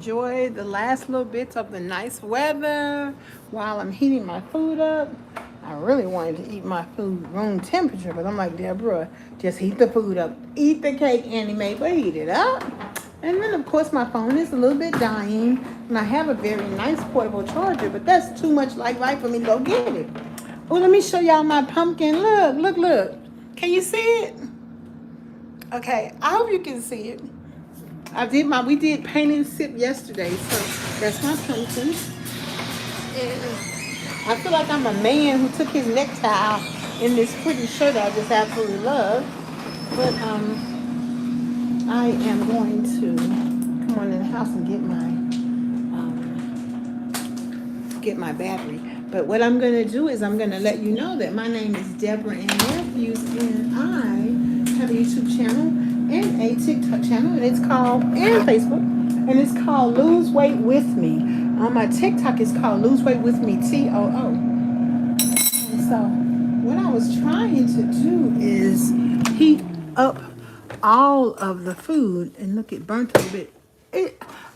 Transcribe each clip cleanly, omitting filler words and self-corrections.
Enjoy the last little bits of the nice weather while I'm heating my food up. I really wanted to eat my food room temperature, but I'm like, Deborah, just heat the food up. Eat the cake, Annie Mae, but heat it up. And then, of course, my phone is a little bit dying, and I have a very nice portable charger, but that's too much like life for me to go get it. Oh, let me show y'all my pumpkin. Look, look, look. Can you see it? Okay, I hope you can see it. We did paint and sip yesterday, so that's my pumpkin. And I feel like I'm a man who took his necktie out in this pretty shirt I just absolutely love. But I am going to come on in the house and get my battery. But what I'm gonna do is I'm gonna let you know that my name is Deborah Ann Matthews, and I have a YouTube channel and a TikTok channel, and it's called and Facebook, and it's called Lose Weight with Me. On my TikTok, it's called Lose Weight with Me TOO. And so, what I was trying to do is heat up all of the food, and look, it burnt a little bit.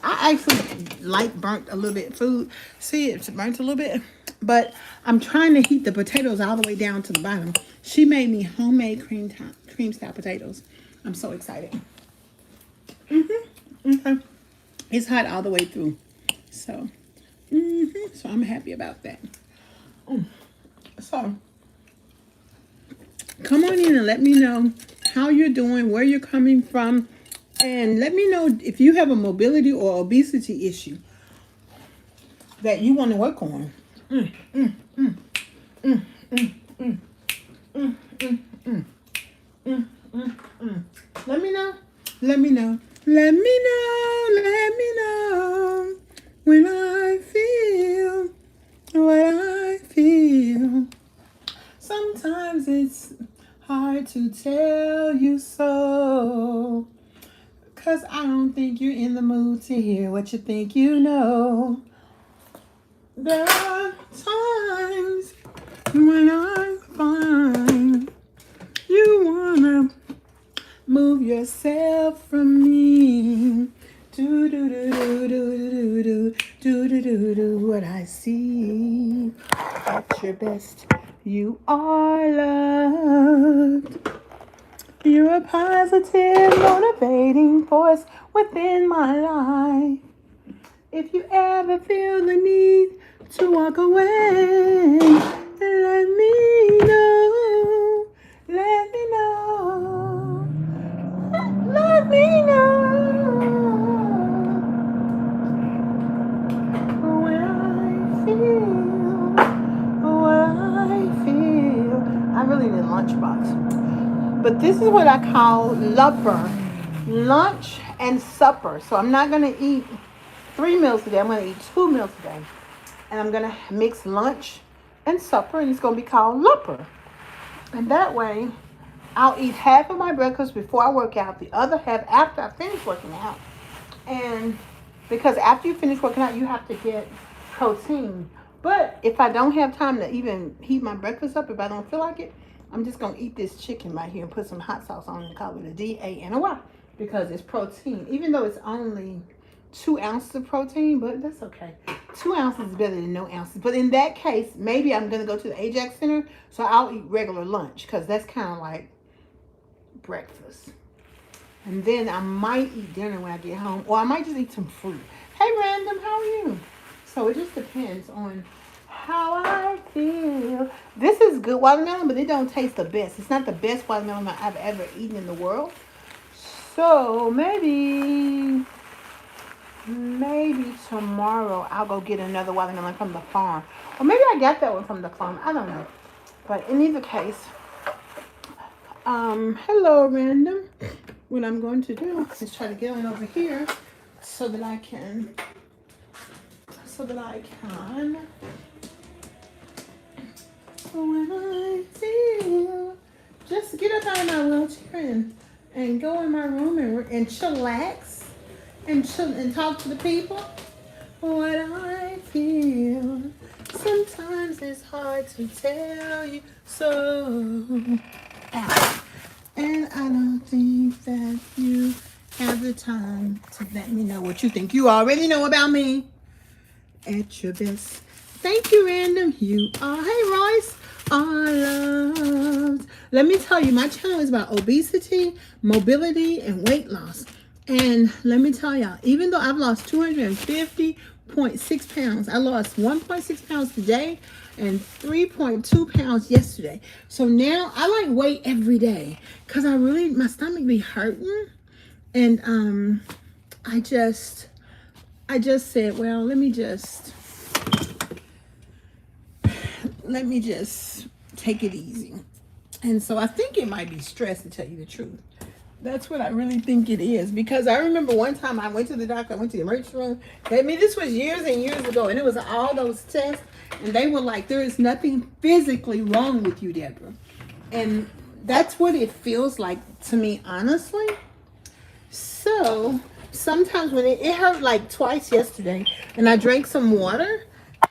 I actually like burnt a little bit food. See, it's burnt a little bit. But I'm trying to heat the potatoes all the way down to the bottom. She made me homemade cream style potatoes. I'm so excited. Okay. It's hot all the way through. So, so I'm happy about that. So, come on in and let me know how you're doing, where you're coming from, and let me know if you have a mobility or obesity issue that you want to work on. Let me know. Let me know. Let me know. Let me know when I feel what I feel. Sometimes it's hard to tell you so, 'cause I don't think you're in the mood to hear what you think you know. There are times when I find you wanna move yourself from me. Do do do do do do do do do do what I see. At your best, you are loved. You're a positive, motivating force within my life. If you ever feel the need to walk away, let me know. Let me know. Let me know. When I feel what I feel. I really need a lunchbox. But this is what I call lupper. Lunch and supper. So I'm not going to eat 3 meals a day. I'm going to eat 2 meals a day. And I'm going to mix lunch and supper, and it's going to be called lupper. And that way, I'll eat half of my breakfast before I work out, the other half after I finish working out. And because after you finish working out, you have to get protein. But if I don't have time to even heat my breakfast up, if I don't feel like it, I'm just going to eat this chicken right here and put some hot sauce on it and call it a DANY, because it's protein. Even though it's only 2 ounces of protein, but that's okay. 2 ounces is better than no ounces. But in that case, maybe I'm going to go to the Ajax Center, so I'll eat regular lunch, because that's kind of like breakfast. And then I might eat dinner when I get home, or I might just eat some fruit. Hey, Random, how are you? So it just depends on how I feel. This is good watermelon, but it don't taste the best. It's not the best watermelon I've ever eaten in the world. So maybe tomorrow I'll go get another watermelon from the farm. Or maybe I got that one from the farm. I don't know. But in either case, hello, Random. What I'm going to do is try to get on over here so that I can when I feel, just get up out of my wheelchair and go in my room and chillax and chill and talk to the people. What I feel, sometimes it's hard to tell you so. And I don't think that you have the time to let me know what you think. You already know about me. At your best. Thank you, Random. You are. Hey, Royce. Are loved. Let me tell you, my channel is about obesity, mobility, and weight loss. And let me tell y'all, even though I've lost 250.6 pounds, I lost 1.6 pounds today and 3.2 pounds yesterday. So now I like weight every day because my stomach be hurting. And I just said, well, let me just take it easy. And so I think it might be stress, to tell you the truth. That's what I really think it is. Because I remember one time I went to the doctor, I went to the emergency room. This was years and years ago, and it was all those tests. And they were like, there is nothing physically wrong with you, Deborah. And that's what it feels like to me, honestly. So sometimes when it hurt like twice yesterday, and I drank some water.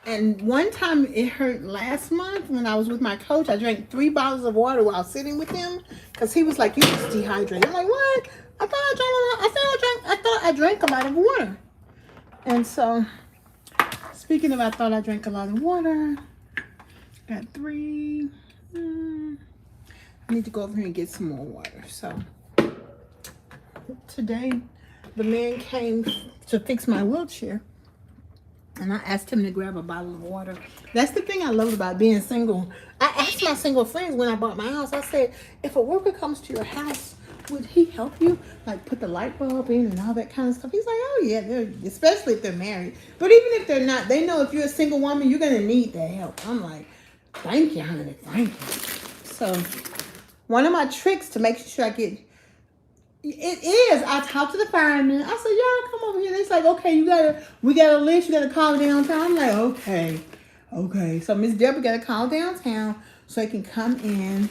And one time it hurt last month when I was with my coach. I drank 3 bottles of water while sitting with him because he was like, "You just dehydrated." I'm like, "What? I thought I drank a lot of water." And so, speaking of, I thought I drank a lot of water. Got 3. I need to go over here and get some more water. So today, the man came to fix my wheelchair. And I asked him to grab a bottle of water. That's the thing I love about being single. I asked my single friends when I bought my house, I said, if a worker comes to your house, would he help you? Like put the light bulb in and all that kind of stuff. He's like, oh yeah, especially if they're married. But even if they're not, they know if you're a single woman, you're going to need that help. I'm like, thank you, honey, thank you. So one of my tricks to make sure I get... I talked to the fireman. I said, y'all come over here. They're like, okay, we got a list. You got to call downtown. I'm like, okay. So Miss Deborah got to call downtown so I can come in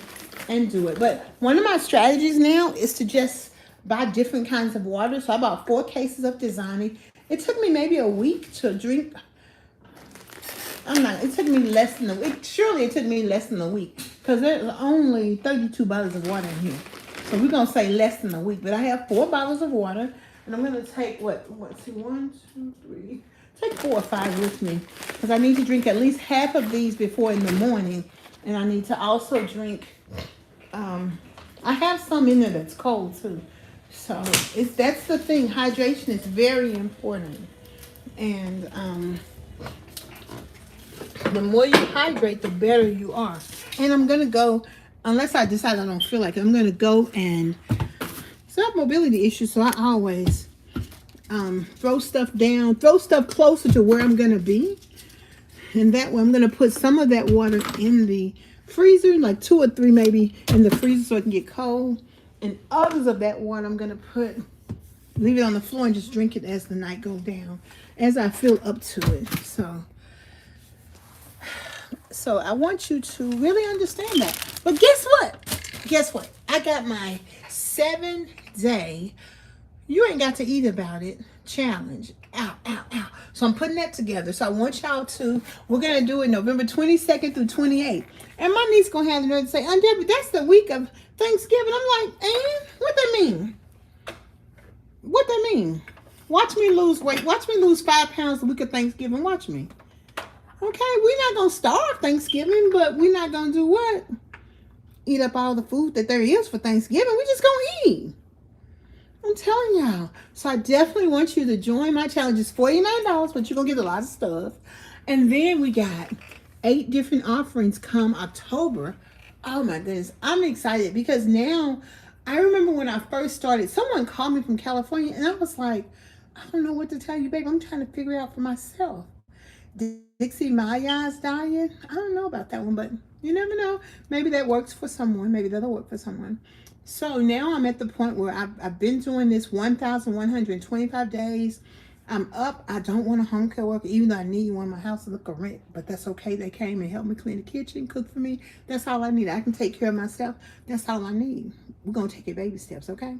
and do it. But one of my strategies now is to just buy different kinds of water. So I bought 4 cases of Dasani. It took me maybe a week to drink. It took me less than a week. Surely it took me less than a week because there's only 32 bottles of water in here. So we're going to say less than a week. But I have 4 bottles of water. And I'm going to take, 1, 2, 3. Take 4 or 5 with me. Because I need to drink at least half of these before in the morning. And I need to also drink, I have some in there that's cold too. So that's the thing. Hydration is very important. And the more you hydrate, the better you are. And I'm going to go... Unless I decide I don't feel like it, I'm going to go and... It's not mobility issues, so I always throw stuff down, throw stuff closer to where I'm going to be. And that way I'm going to put some of that water in the freezer, like 2 or 3 maybe in the freezer so it can get cold. And others of that water I'm going to leave it on the floor and just drink it as the night goes down, as I feel up to it. So I want you to really understand that. But guess what? I got my 7-day, you ain't got to eat about it challenge. Ow. So I'm putting that together. So I want y'all we're going to do it November 22nd through 28th. And my niece going to have the nerve to say, Aunt Debbie, that's the week of Thanksgiving. I'm like, what that mean? What that mean? Watch me lose weight. Watch me lose 5 pounds the week of Thanksgiving. Watch me. Okay, we're not going to starve Thanksgiving, but we're not going to do what? Eat up all the food that there is for Thanksgiving. We just going to eat. I'm telling y'all. So I definitely want you to join my challenge. It's $49, but you're going to get a lot of stuff. And then we got 8 different offerings come October. Oh my goodness. I'm excited because now, I remember when I first started, someone called me from California and I was like, I don't know what to tell you, babe. I'm trying to figure it out for myself. Dixie Maya's diet. I don't know about that one, but you never know. Maybe that works for someone. Maybe that'll work for someone. So now I'm at the point where I've been doing this 1,125 days. I'm up. I don't want a home care worker, even though I need one in my house to look a rent. But that's okay. They came and helped me clean the kitchen, cook for me. That's all I need. I can take care of myself. That's all I need. We're going to take it baby steps, okay?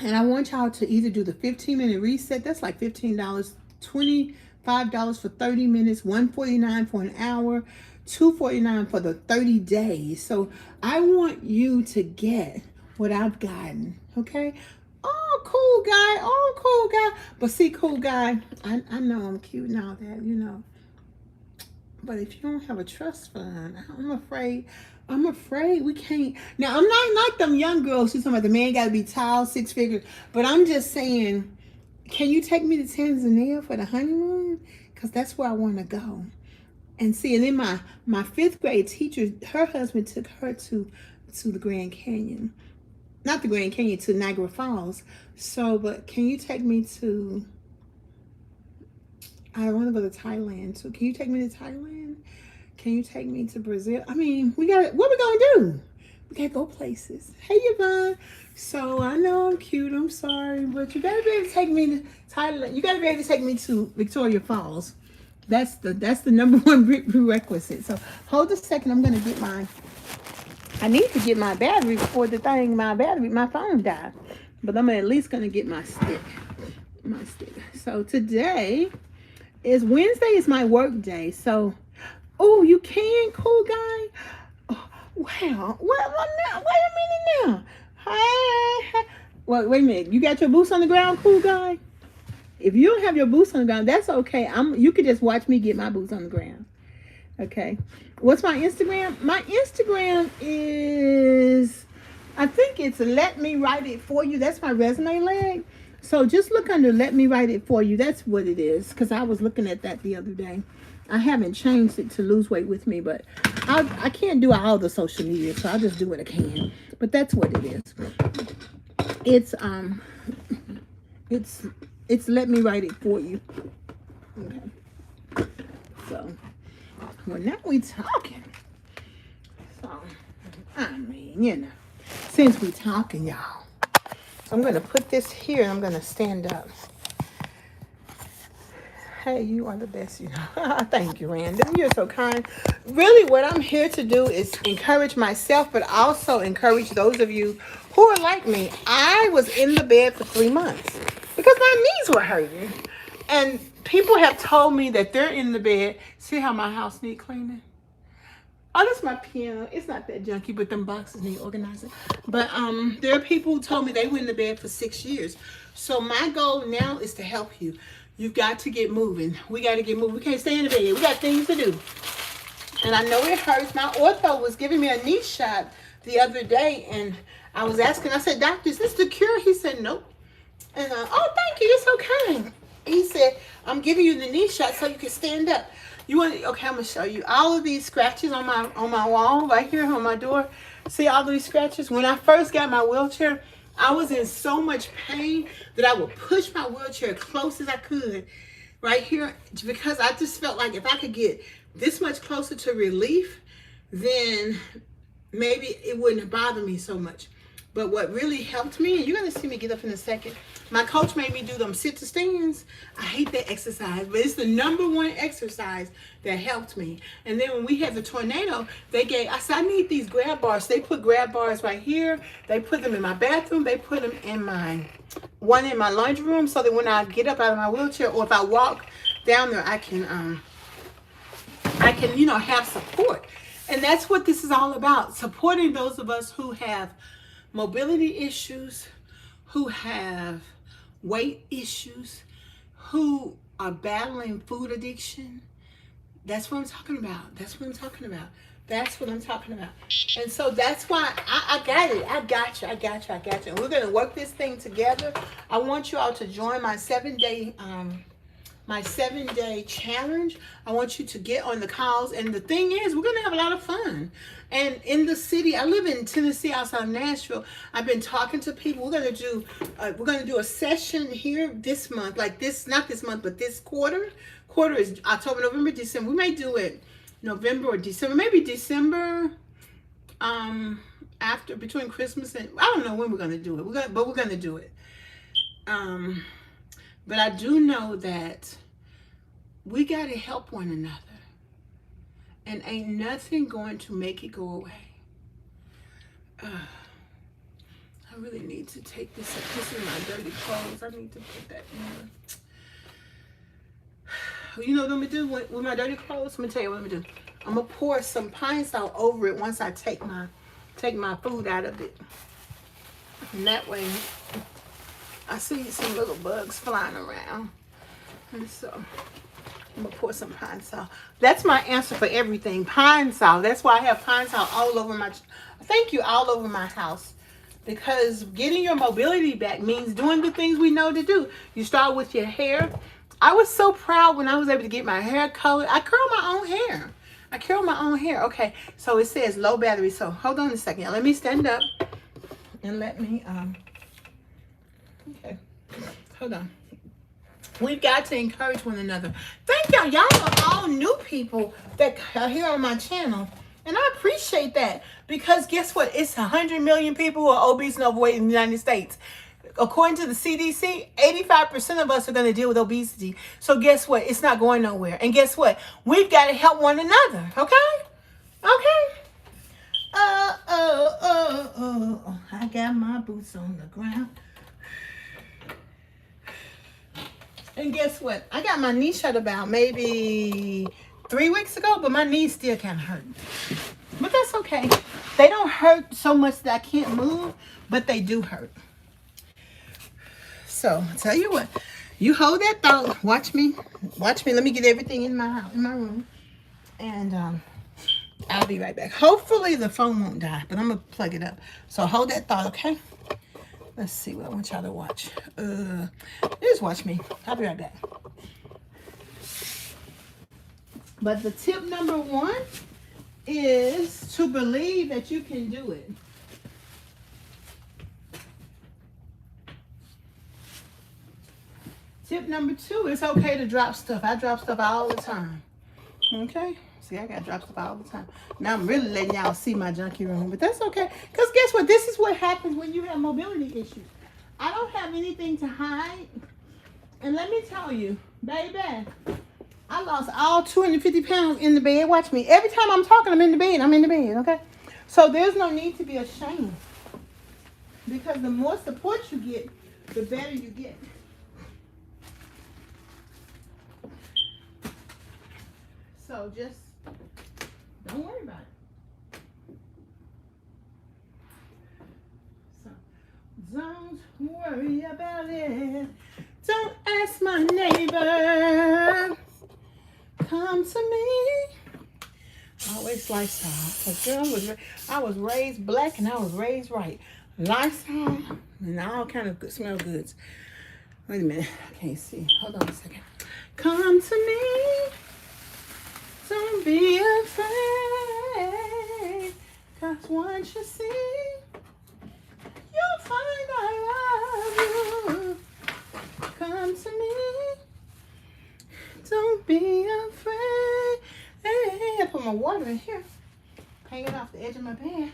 And I want y'all to either do the 15-minute reset. That's like $15, $25 for 30 minutes, $149 for an hour, $249 for the 30 days. So I want you to get what I've gotten, okay? Oh, cool guy. Oh, cool guy. But see, cool guy, I know I'm cute and all that, you know. But if you don't have a trust fund, I'm afraid we can't. Now, I'm not like them young girls who talking about the man got to be tall, 6 figures. But I'm just saying, can you take me to Tanzania for the honeymoon? Because that's where I want to go. And see, and then my fifth grade teacher, her husband took her to the Grand Canyon. Not the Grand Canyon, to Niagara Falls. So, but can you take me to, I want to go to Thailand. So can you take me to Thailand? Can you take me to Brazil? I mean, what we going to do? We got to go places. Hey, Yvonne. So I know I'm cute. I'm sorry. But you got to be able to take me to Thailand. You got to be able to take me to Victoria Falls. That's the number one prerequisite. So hold a second. I'm going to get I need to get my battery before my phone died. But I'm at least going to get my stick. So today is Wednesday is my work day. So, oh, you can, cool guy. Oh, wow. Wait a minute now. Hey. Wait a minute. You got your boots on the ground, cool guy? If you don't have your boots on the ground, that's okay. You could just watch me get my boots on the ground. Okay. What's my Instagram? My Instagram is, I think it's Let Me Write It For You. That's my resume leg. So just look under Let Me Write It For You. That's what it is. Because I was looking at that the other day. I haven't changed it to lose weight with me, but I can't do all the social media, so I'll just do what I can. But that's what it is. It's Let Me Write It For You. Okay. So, well, now we talking. So, I mean, you know, since we talking, y'all. So I'm going to put this here and I'm going to stand up. Hey, you are the best, you know. Thank you, Random. You're so kind. Really, what I'm here to do is encourage myself, but also encourage those of you who are like me. I was in the bed for 3 months because my knees were hurting. And people have told me that they're in the bed. See how my house need cleaning? Oh, that's my piano. It's not that junky, but them boxes need organizing. But there are people who told me they went in the bed for 6 years. So my goal now is to help you. You've got to get moving. We got to get moving. We can't stay in the bed. We got things to do. And I know it hurts. My ortho was giving me a knee shot the other day. And I was asking, I said, doctor, is this the cure? He said, nope. And oh, thank you. You're so kind. He said, I'm giving you the knee shot so you can stand up. You want? Okay, I'm gonna show you all of these scratches on my wall right here on my door. See all these scratches? When I first got my wheelchair, I was in so much pain that I would push my wheelchair as close as I could right here because I just felt like if I could get this much closer to relief, then maybe it wouldn't bother me so much. But what really helped me, and you're going to see me get up in a second, my coach made me do them sit-to-stands. I hate that exercise, but it's the number one exercise that helped me. And then when we had the tornado, I said, I need these grab bars. They put grab bars right here. They put them in my bathroom. They put them in one in my laundry room so that when I get up out of my wheelchair or if I walk down there, I can have support. And that's what this is all about, supporting those of us who have mobility issues, who have weight issues, who are battling food addiction. That's what I'm talking about. And so that's why I got it. I got you. And we're going to work this thing together. I want you all to join my 7-day challenge. I want you to get on the calls. And the thing is, we're going to have a lot of fun. And in the city, I live in Tennessee, outside of Nashville. I've been talking to people. We're going to do a session here this month, not this month, but this quarter. Quarter is October, November, December. We may do it November or December, maybe December, between Christmas and I don't know when we're going to do it. But we're going to do it. But I do know that we got to help one another. And ain't nothing going to make it go away. I really need to take this up. This is my dirty clothes. I need to put that in. You know what I'm going to do with my dirty clothes? Let me tell you what I'm going to do. I'm going to pour some pine salt over it once I take my food out of it. And that way I see some little bugs flying around. And so I'm gonna pour some Pine Sol. That's my answer for everything. Pine Sol. That's why I have Pine Sol all over my, thank you, all over my house. Because getting your mobility back means doing the things we know to do. You start with your hair. I was so proud when I was able to get my hair colored. I curl my own hair. I curl my own hair. Okay, so it says low battery. So hold on a second. Let me stand up and let me, okay, hold on. We've got to encourage one another. Thank y'all. Y'all are all new people that are here on my channel. And I appreciate that. Because guess what? It's 100 million people who are obese and overweight in the United States. According to the CDC, 85% of us are going to deal with obesity. So guess what? It's not going nowhere. And guess what? We've got to help one another. Okay? Okay? I got my boots on the ground. And guess what? I got my knee shut about maybe 3 weeks ago, but my knees still kind of hurt. But that's okay. They don't hurt so much that I can't move, but they do hurt. So, I'll tell you what. You hold that thought. Watch me. Watch me. Let me get everything in my house, in my room. And I'll be right back. Hopefully the phone won't die, but I'm going to plug it up. So, hold that thought, okay? Let's see what I want y'all to watch. Just watch me. I'll be right back. But the tip number 1 is to believe that you can do it. Tip number 2, it's okay to drop stuff. I drop stuff all the time. Okay? See, I got to drop stuff all the time. Now I'm really letting y'all see my junkie room, but that's okay. Because guess what? This is what happens when you have mobility issues. I don't have anything to hide. And let me tell you, baby, I lost all 250 pounds in the bed. Watch me. Every time I'm talking, I'm in the bed. I'm in the bed, okay? So there's no need to be ashamed. Because the more support you get, the better you get. So just don't worry about it. So don't worry about it. Don't ask my neighbor. Come to me. Always Lifestyle. Because I was raised black and I was raised right. Lifestyle and all kind of good, smell goods. Wait a minute. I can't see. Hold on a second. Come to me. Don't be afraid. Cause once you see, you'll find I love you. Come to me. Don't be afraid. Hey, I put my water in here. Hanging off the edge of my bed.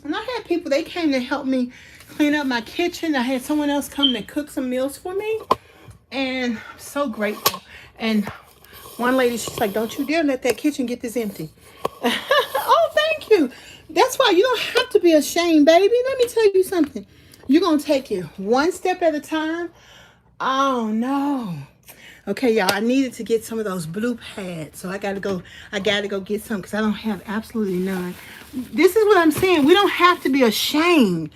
And I had people, they came to help me clean up my kitchen. I had someone else come to cook some meals for me. And I'm so grateful. And one lady, she's like, don't you dare let that kitchen get this empty. Oh, thank you. That's why you don't have to be ashamed, baby. Let me tell you something. You're going to take it one step at a time. Oh, no. Okay, y'all, I needed to get some of those blue pads. So I got to go get some because I don't have absolutely none. This is what I'm saying. We don't have to be ashamed.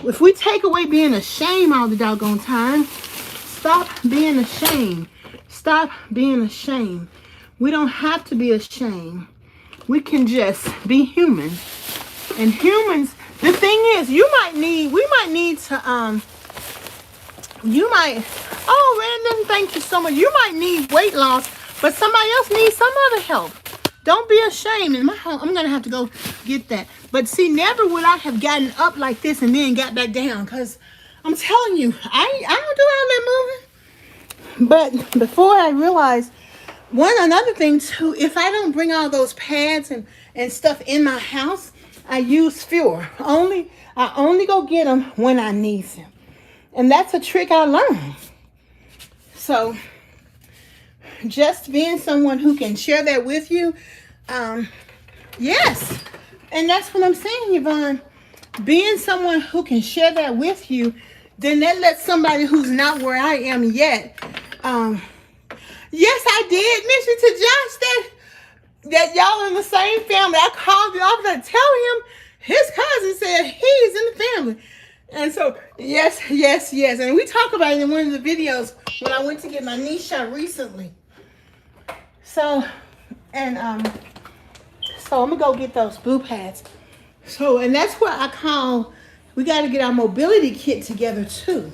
If we take away being ashamed all the doggone time, stop being ashamed. Stop being ashamed. We don't have to be ashamed. We can just be human. And humans, the thing is, we might need to, oh, Random, thank you so much. You might need weight loss, but somebody else needs some other help. Don't be ashamed. In my home, I'm going to have to go get that. But see, never would I have gotten up like this and then got back down. Because I'm telling you, I don't do all that moving. But before I realized, another thing too, if I don't bring all those pads and stuff in my house, I use fewer. I only go get them when I need them. And that's a trick I learned. So just being someone who can share that with you, yes. And that's what I'm saying, Yvonne. Being someone who can share that with you, then that lets somebody who's not where I am yet. Yes, I did mention to Josh that y'all in the same family. I called the office to tell him his cousin said he's in the family. And so, yes, yes, yes. And we talk about it in one of the videos when I went to get my knee shot recently. So, and so I'm gonna go get those blue pads. So, and that's what I call, we got to get our mobility kit together too.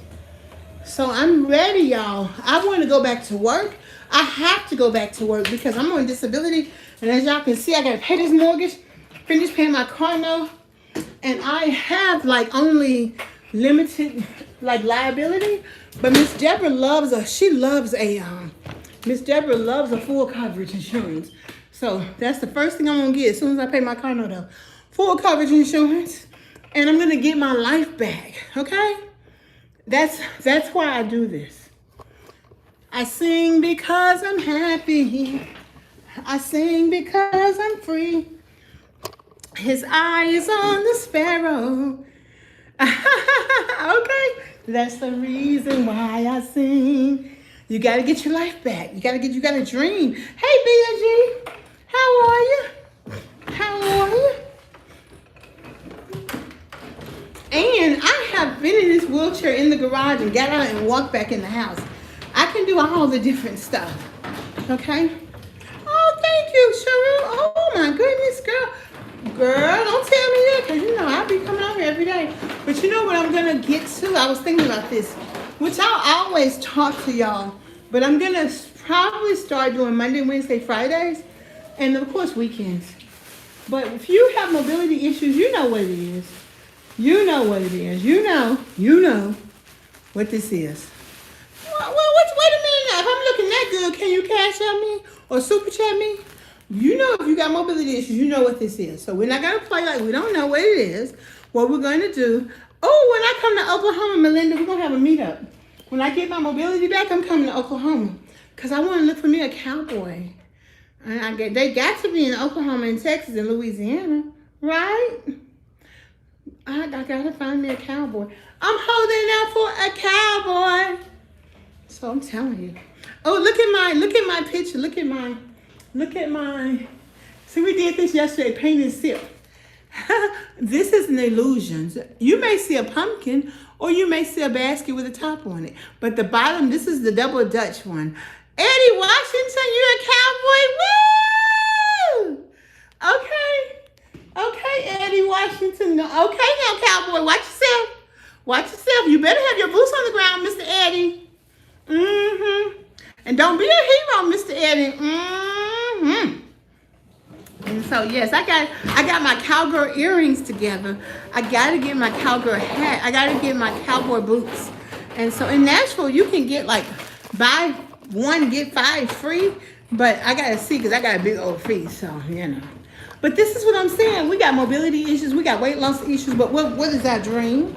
So I'm ready, y'all. I want to go back to work. I have to go back to work because I'm on disability. And as y'all can see, I got to pay this mortgage, finish paying my car note. And I have like only limited like liability. But Miss Deborah loves Miss Deborah loves a full coverage insurance. So that's the first thing I'm going to get as soon as I pay my car note out. Full coverage insurance. And I'm going to get my life back. Okay? That's why I do this. I sing because I'm happy. I sing because I'm free. His eye is on the sparrow. Okay, that's the reason why I sing. You gotta get your life back. You gotta dream. Hey, B&G, how are you? How are you? And I have been in this wheelchair in the garage and got out and walked back in the house. I can do all the different stuff. Okay? Oh, thank you, Cheryl. Oh, my goodness, girl. Girl, don't tell me that because, I'll be coming out here every day. But you know what I'm going to get to? I was thinking about this, which I'll always talk to y'all. But I'm going to probably start doing Monday, Wednesday, Fridays, and, of course, weekends. But if you have mobility issues, you know what it is. You know what it is. You know what this is. Well, wait a minute now. If I'm looking that good, can you cash out me or super chat me? You know if you got mobility issues, you know what this is. So we're not going to play like we don't know what it is. What we're going to do, when I come to Oklahoma, Melinda, we're going to have a meetup. When I get my mobility back, I'm coming to Oklahoma because I want to look for me a cowboy. And they got to be in Oklahoma and Texas and Louisiana, right? I gotta find me a cowboy. I'm holding out for a cowboy. So I'm telling you. Oh, look at my picture. Look at my. See, we did this yesterday, paint and sip. This is an illusion. You may see a pumpkin or you may see a basket with a top on it. But the bottom, this is the double Dutch one. Eddie Washington, you're a cowboy. Woo! Okay, Eddie Washington. Okay now, cowboy. Watch yourself. You better have your boots on the ground, Mr. Eddie. And don't be a hero, Mr. Eddie. And so, yes, I got my cowgirl earrings together. I got to get my cowgirl hat. I got to get my cowboy boots. And so in Nashville, you can get like buy one, get 5 free. But I got to see because I got a big old feet. So, But this is what I'm saying. We got mobility issues. We got weight loss issues. But what is our dream?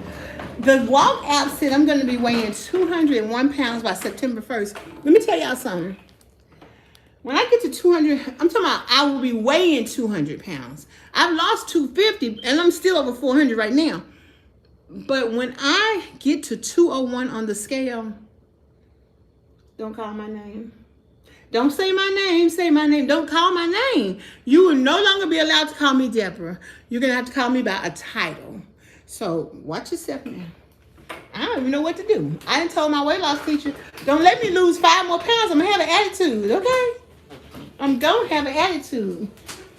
The Walk app said I'm going to be weighing 201 pounds by September 1st. Let me tell y'all something. When I get to 200, I'm talking about I will be weighing 200 pounds. I've lost 250 and I'm still over 400 right now. But when I get to 201 on the scale, don't call my name. Don't say my name, say my name. Don't call my name. You will no longer be allowed to call me Deborah. You're going to have to call me by a title. So watch yourself now. I don't even know what to do. I done told my weight loss teacher, don't let me lose 5 more pounds. I'm going to have an attitude, okay? I'm going to have an attitude.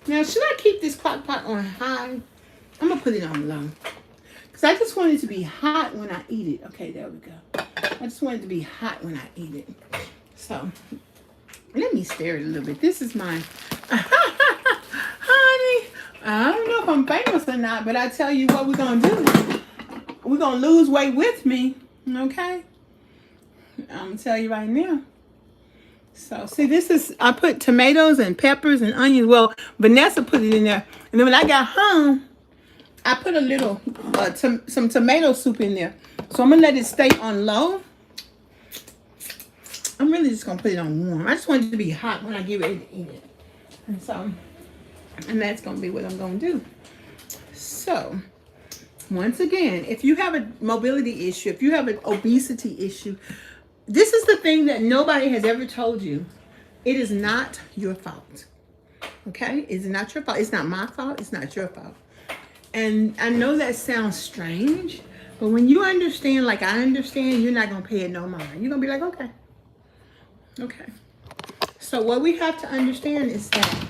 Now, should I keep this crock pot on high? I'm going to put it on low. Because I just want it to be hot when I eat it. Okay, there we go. I just want it to be hot when I eat it. So, let me stir it a little bit. This is my, honey, I don't know if I'm famous or not, but I tell you what we're going to do. We're going to lose weight with me, okay? I'm going to tell you right now. So, see, I put tomatoes and peppers and onions. Well, Vanessa put it in there. And then when I got home, I put a little, some tomato soup in there. So I'm going to let it stay on low. I'm really just going to put it on warm. I just want it to be hot when I get ready to eat it. And that's going to be what I'm going to do. So, once again, if you have a mobility issue, if you have an obesity issue, this is the thing that nobody has ever told you. It is not your fault. Okay? It's not your fault. It's not my fault. It's not your fault. And I know that sounds strange, But when you understand, like I understand, you're not going to pay it no mind. You're going to be like, okay. Okay. So what we have to understand is that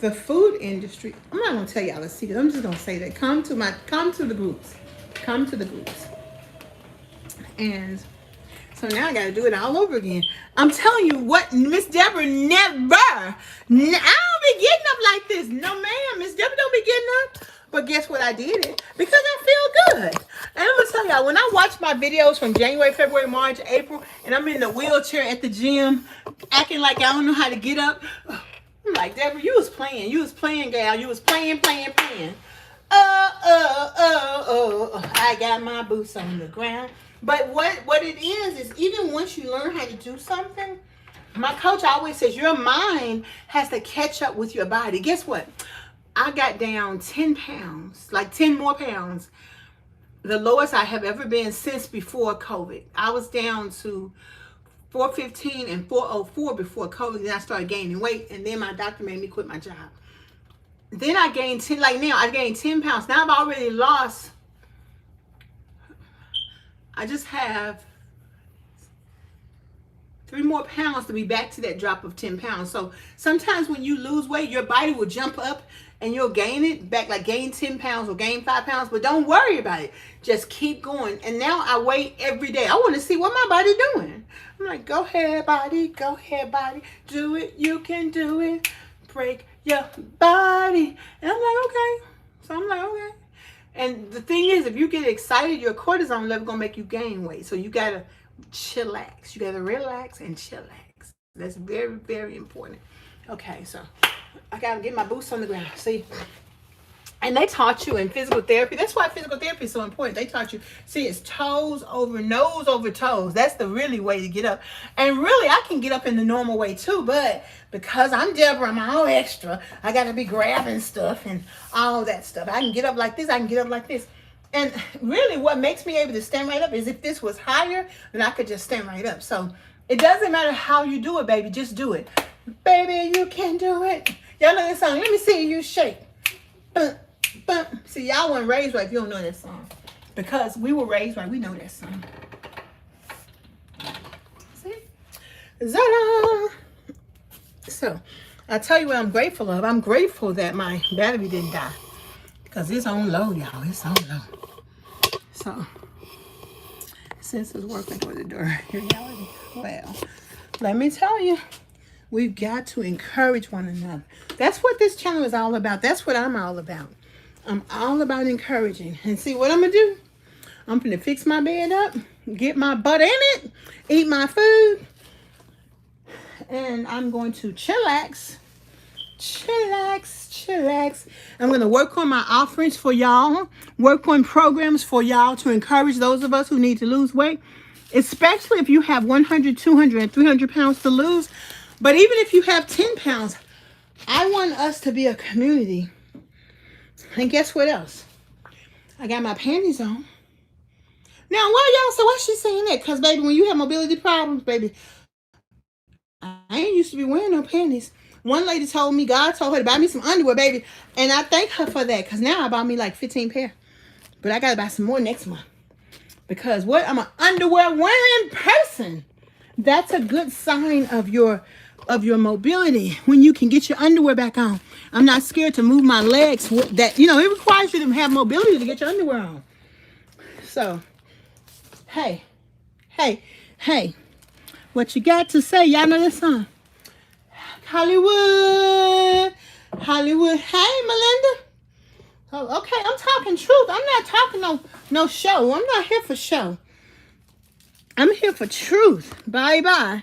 the food industry, I'm not going to tell y'all a secret. I'm just going to say that come to the groups. Come to the groups. And so now I got to do it all over again. I'm telling you what, Miss Deborah I don't be getting up like this. No, ma'am. Miss Deborah don't be getting up. But guess what? I did it because I feel good. And I'm going to tell y'all, when I watch my videos from January, February, March, April, and I'm in the wheelchair at the gym, acting like I don't know how to get up, I'm like, Deborah, you was playing. You was playing, gal. You was playing. I got my boots on the ground. But what it is even once you learn how to do something, my coach always says your mind has to catch up with your body. Guess what? I got down 10 pounds, like 10 more pounds. The lowest I have ever been since before COVID. I was down to 415 and 404 before COVID. Then I started gaining weight, and then my doctor made me quit my job. Then I gained 10, like now I gained 10 pounds. Now I've already lost. I just have 3 more pounds to be back to that drop of 10 pounds. So sometimes when you lose weight, your body will jump up and you'll gain it back, like gain 10 pounds or gain 5 pounds. But don't worry about it. Just keep going. And now I weigh every day. I want to see what my body doing. I'm like, go ahead, body. Go ahead, body. Do it. You can do it. Break your body. And I'm like, okay. So I'm like, okay. And the thing is, if you get excited, your cortisol level gonna make you gain weight. So you gotta chillax. You gotta relax and chillax. That's very, very important. Okay, so I gotta get my boots on the ground. See, and they taught you in physical therapy. That's why physical therapy is so important. They taught you, see, it's toes over nose over toes. That's the really way to get up. And really, I can get up in the normal way too, but because I'm Deborah, I'm all extra. I got to be grabbing stuff and all that stuff. I can get up like this. I can get up like this. And really what makes me able to stand right up is if this was higher, then I could just stand right up. So it doesn't matter how you do it, baby. Just do it. Baby, you can do it. Y'all know this song. Let me see you shake. See, y'all weren't raised right if you don't know that song. Because we were raised right. We know that song. See? Zara. So, I'll tell you what I'm grateful of. I'm grateful that my battery didn't die. Because it's on low, y'all. It's on low. So, since it's working for the door, reality. Well, let me tell you, we've got to encourage one another. That's what this channel is all about. That's what I'm all about. I'm all about encouraging. And see what I'm going to do? I'm going to fix my bed up, get my butt in it, eat my food, and I'm going to chillax. I'm going to work on my offerings for y'all, work on programs for y'all to encourage those of us who need to lose weight, especially if you have 100, 200, and 300 pounds to lose. But even if you have 10 pounds, I want us to be a community. And guess what else? I got my panties on. Now, why y'all say, why she saying that? Because, baby, when you have mobility problems, baby, I ain't used to be wearing no panties. One lady told me, God told her to buy me some underwear, baby. And I thank her for that because now I bought me like 15 pair. But I got to buy some more next month. Because what? I'm an underwear wearing person. That's a good sign of your mobility when you can get your underwear back on. I'm not scared to move my legs. That, it requires you to have mobility to get your underwear on. So, hey, what you got to say? Y'all know this song? Hollywood. Hey, Melinda. Oh, okay, I'm talking truth. I'm not talking no show. I'm not here for show. I'm here for truth. Bye.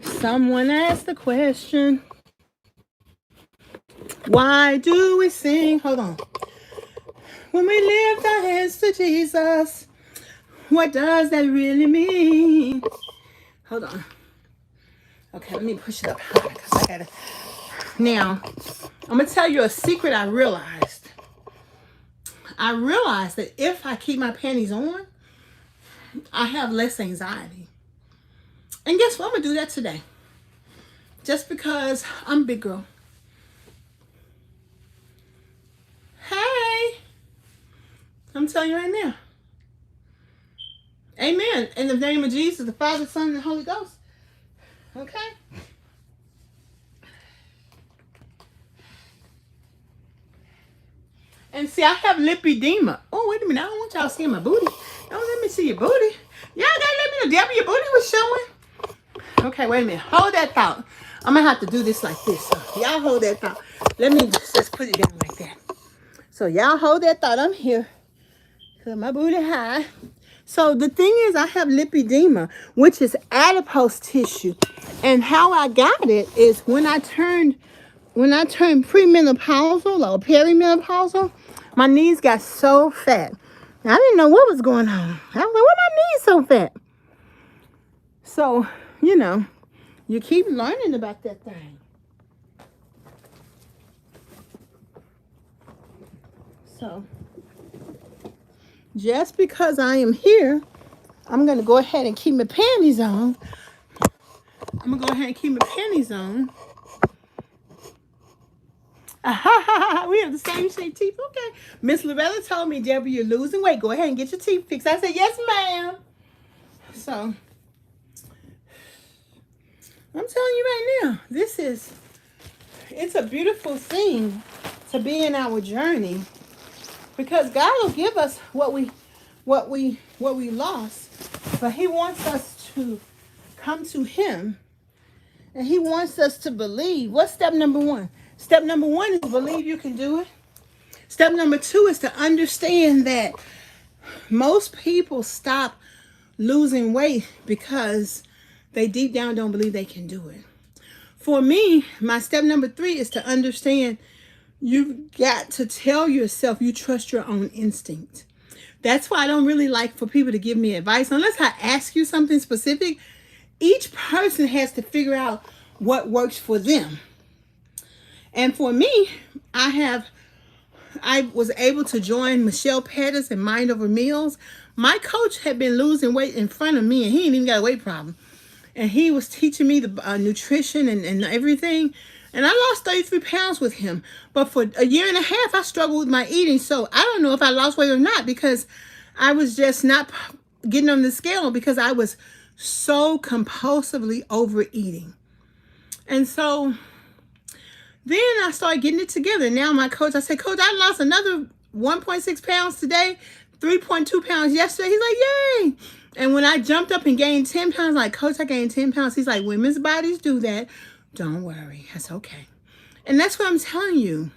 Someone asked the question, why do we sing? Hold on. When we lift our hands to Jesus, what does that really mean? Hold on. Okay, let me push it up high because I gotta. Now, I'm gonna tell you a secret I realized. I realized that if I keep my panties on, I have less anxiety. And guess what? I'm gonna do that today. Just because I'm a big girl. Hey, I'm telling you right now. Amen. In the name of Jesus, the Father, Son, and the Holy Ghost. Okay? And see, I have lipedema. Oh, wait a minute. I don't want y'all seeing my booty. Don't let me see your booty. Y'all gotta let me know. Debbie, your booty was showing. Okay, wait a minute. Hold that thought. I'm gonna have to do this like this. So y'all hold that thought. Let me just put it down like that. So y'all hold that thought. I'm here. Cause my booty high. So the thing is, I have lipedema, which is adipose tissue. And how I got it is when I turned premenopausal or perimenopausal, my knees got so fat. I didn't know what was going on. I was like, why my knees so fat? So, you keep learning about that thing. So, just because I am here, I'm going to go ahead and keep my panties on. We have the same shaped teeth. Okay. Miss Loretta told me, Deborah, you're losing weight. Go ahead and get your teeth fixed. I said, yes, ma'am. So, I'm telling you right now, it's a beautiful thing to be in our journey, because God will give us what we lost, but He wants us to come to Him, and He wants us to believe. What's step number one? Step number one is believe you can do it. Step number two is to understand that most people stop losing weight because they deep down don't believe they can do it. For me, my step number three is to understand you've got to tell yourself you trust your own instinct. That's why I don't really like for people to give me advice unless I ask you something specific. Each person has to figure out what works for them. And for me, I was able to join Michelle Pettis and Mind Over Meals. My coach had been losing weight in front of me, and he ain't even got a weight problem. And he was teaching me the nutrition and everything. And I lost 33 pounds with him. But for a year and a half, I struggled with my eating. So I don't know if I lost weight or not, because I was just not getting on the scale because I was so compulsively overeating. And so then I started getting it together. Now my coach, I said, Coach, I lost another 1.6 pounds today, 3.2 pounds yesterday. He's like, yay. And when I jumped up and gained 10 pounds, like, Coach, I gained 10 pounds. He's like, women's bodies do that. Don't worry. That's okay. And that's what I'm telling you.